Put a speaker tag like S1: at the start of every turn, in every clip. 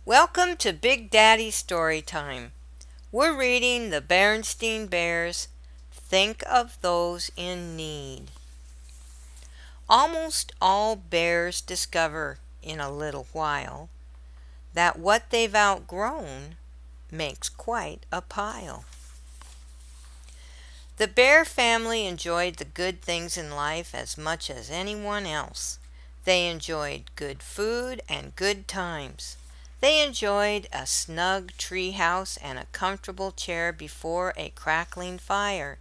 S1: Welcome to Big Daddy Story Time. We're reading the Berenstain Bears. Think of those in need. Almost all bears discover in a little while that what they've outgrown makes quite a pile. The bear family enjoyed the good things in life as much as anyone else. They enjoyed good food and good times. They enjoyed a snug tree house and a comfortable chair before a crackling fire.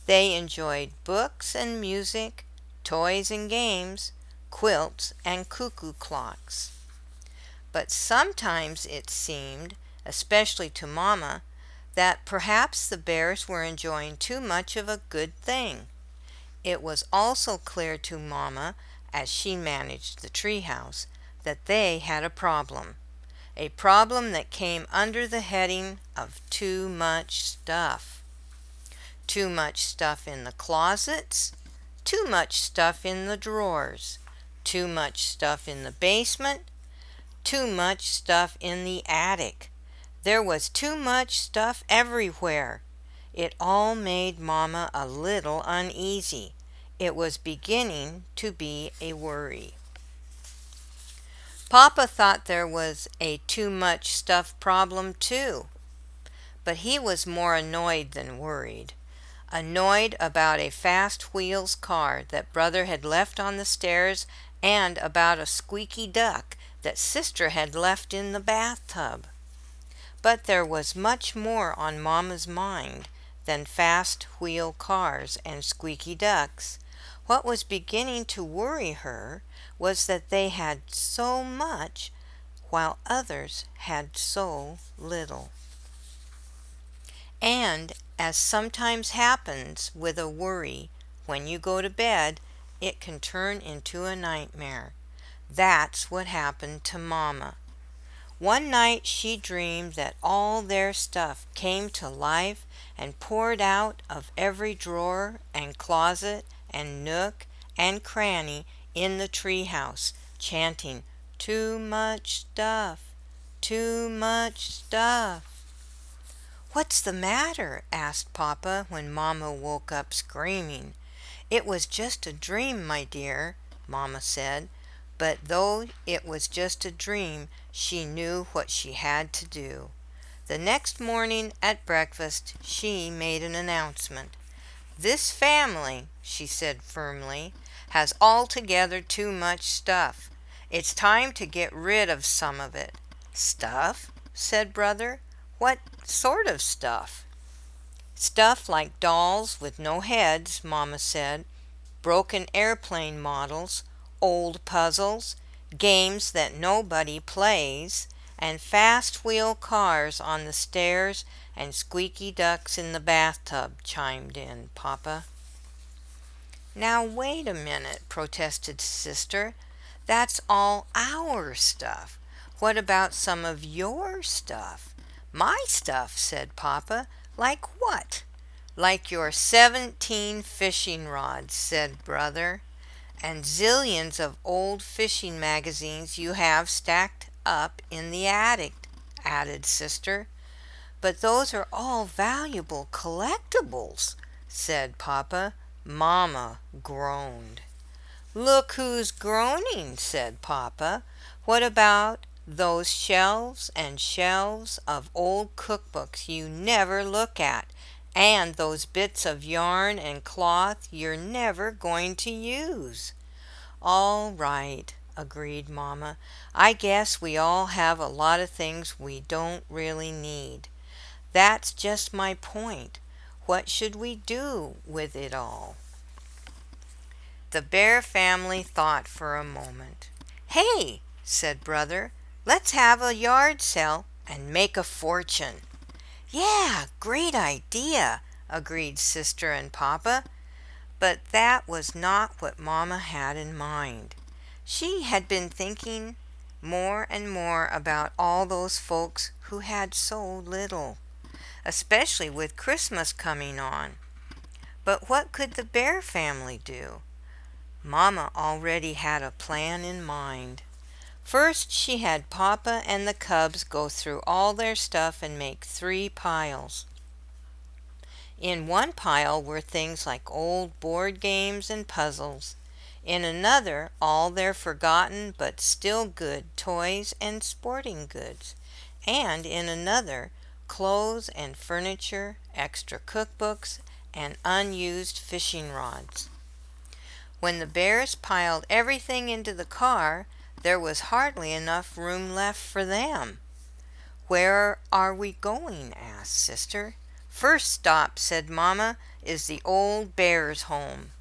S1: They enjoyed books and music, toys and games, quilts and cuckoo clocks. But sometimes it seemed, especially to Mama, that perhaps the bears were enjoying too much of a good thing. It was also clear to Mama, as she managed the treehouse, that they had a problem that came under the heading of too much stuff. Too much stuff in the closets, too much stuff in the drawers, too much stuff in the basement, too much stuff in the attic. There was too much stuff everywhere. It all made Mama a little uneasy. It was beginning to be a worry. Papa thought there was a too much stuff problem too, but he was more annoyed than worried. Annoyed about a fast wheels car that Brother had left on the stairs and about a squeaky duck that Sister had left in the bathtub. But there was much more on Mama's mind than fast wheel cars and squeaky ducks. What was beginning to worry her was that they had so much while others had so little. And, as sometimes happens with a worry, when you go to bed, it can turn into a nightmare. That's what happened to Mama. One night she dreamed that all their stuff came to life and poured out of every drawer and closet and nook and cranny in the treehouse, chanting, "Too much stuff, too much stuff." "What's the matter?" asked Papa when Mama woke up screaming. "It was just a dream, my dear," Mama said. But though it was just a dream, she knew what she had to do. The next morning at breakfast she made an announcement. "This family," she said firmly, "has altogether too much stuff. It's time to get rid of some of it." "Stuff?" said Brother. "What sort of stuff?" "Stuff like dolls with no heads," Mama said, "broken airplane models, old puzzles, games that nobody plays, and fast wheel cars on the stairs and squeaky ducks in the bathtub," chimed in Papa. "Now wait a minute," protested Sister. "That's all our stuff. What about some of your stuff?" "My stuff," said Papa. "Like what?" "Like your 17 fishing rods," said Brother. "And zillions of old fishing magazines you have stacked up in the attic," added Sister. "But those are all valuable collectibles," said Papa. Mama groaned. "Look who's groaning," said Papa. "What about those shelves and shelves of old cookbooks you never look at, and those bits of yarn and cloth you're never going to use?" "All right," agreed Mama. "I guess we all have a lot of things we don't really need. That's just my point. What should we do with it all?" The bear family thought for a moment. "Hey," said Brother, "let's have a yard sale and make a fortune." "Yeah, great idea," agreed Sister and Papa. But that was not what Mama had in mind. She had been thinking more and more about all those folks who had so little, especially with Christmas coming on. But what could the bear family do? Mama already had a plan in mind. First, she had Papa and the cubs go through all their stuff and make 3 piles. In one pile were things like old board games and puzzles. In another, all their forgotten but still good toys and sporting goods. And in another, clothes and furniture, extra cookbooks, and unused fishing rods. When the bears piled everything into the car, there was hardly enough room left for them. "Where are we going?" asked Sister. "First stop," said Mamma, "is the old bears' home."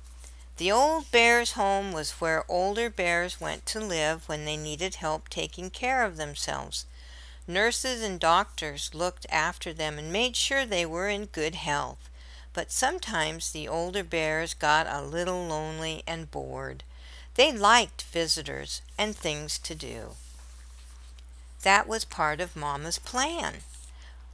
S1: The old bears' home was where older bears went to live when they needed help taking care of themselves. Nurses and doctors looked after them and made sure they were in good health. But sometimes the older bears got a little lonely and bored. They liked visitors and things to do. That was part of Mama's plan.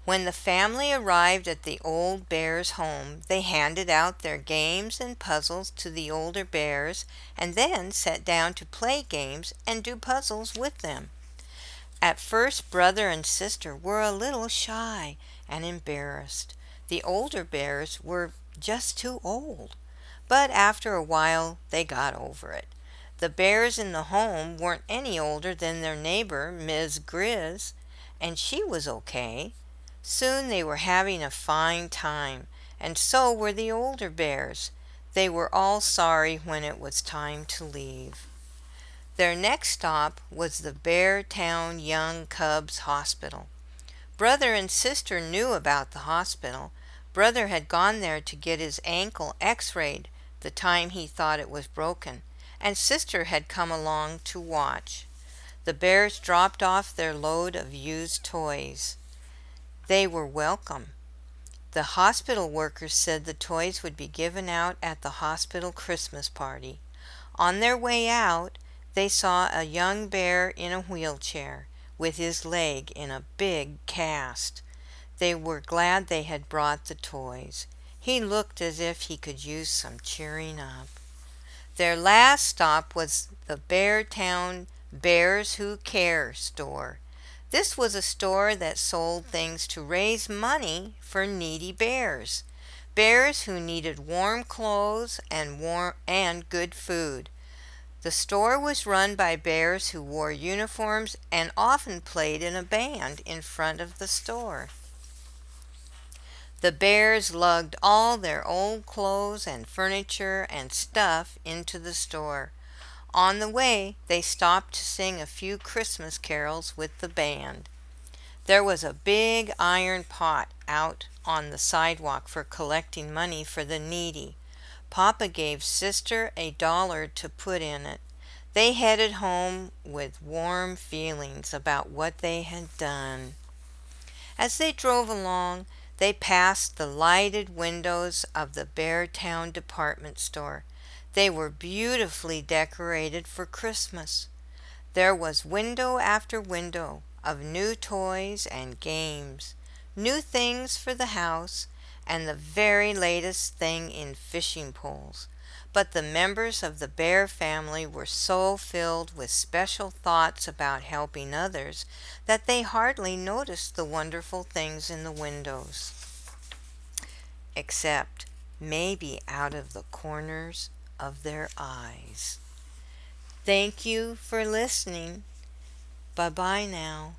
S1: When the family arrived at the old bear's home, they handed out their games and puzzles to the older bears and then sat down to play games and do puzzles with them. At first, brother and sister were a little shy and embarrassed. The older bears were just too old. But after a while, they got over it. The bears in the home weren't any older than their neighbor, Miss Grizz, and she was okay. Soon they were having a fine time, and so were the older bears. They were all sorry when it was time to leave. Their next stop was the Beartown Young Cubs Hospital. Brother and sister knew about the hospital. Brother had gone there to get his ankle x-rayed the time he thought it was broken, and sister had come along to watch. The bears dropped off their load of used toys. They were welcome. The hospital workers said the toys would be given out at the hospital Christmas party. On their way out, they saw a young bear in a wheelchair, with his leg in a big cast. They were glad they had brought the toys. He looked as if he could use some cheering up. Their last stop was the Beartown Bears Who Care store. This was a store that sold things to raise money for needy bears. Bears who needed warm clothes and good food. The store was run by bears who wore uniforms and often played in a band in front of the store. The bears lugged all their old clothes and furniture and stuff into the store. On the way, they stopped to sing a few Christmas carols with the band. There was a big iron pot out on the sidewalk for collecting money for the needy. Papa gave sister $1 to put in it. They headed home with warm feelings about what they had done. As they drove along, they passed the lighted windows of the Beartown department store. They were beautifully decorated for Christmas. There was window after window of new toys and games, new things for the house, and the very latest thing in fishing poles. But the members of the bear family were so filled with special thoughts about helping others that they hardly noticed the wonderful things in the windows, except maybe out of the corners of their eyes. Thank you for listening. Bye bye now.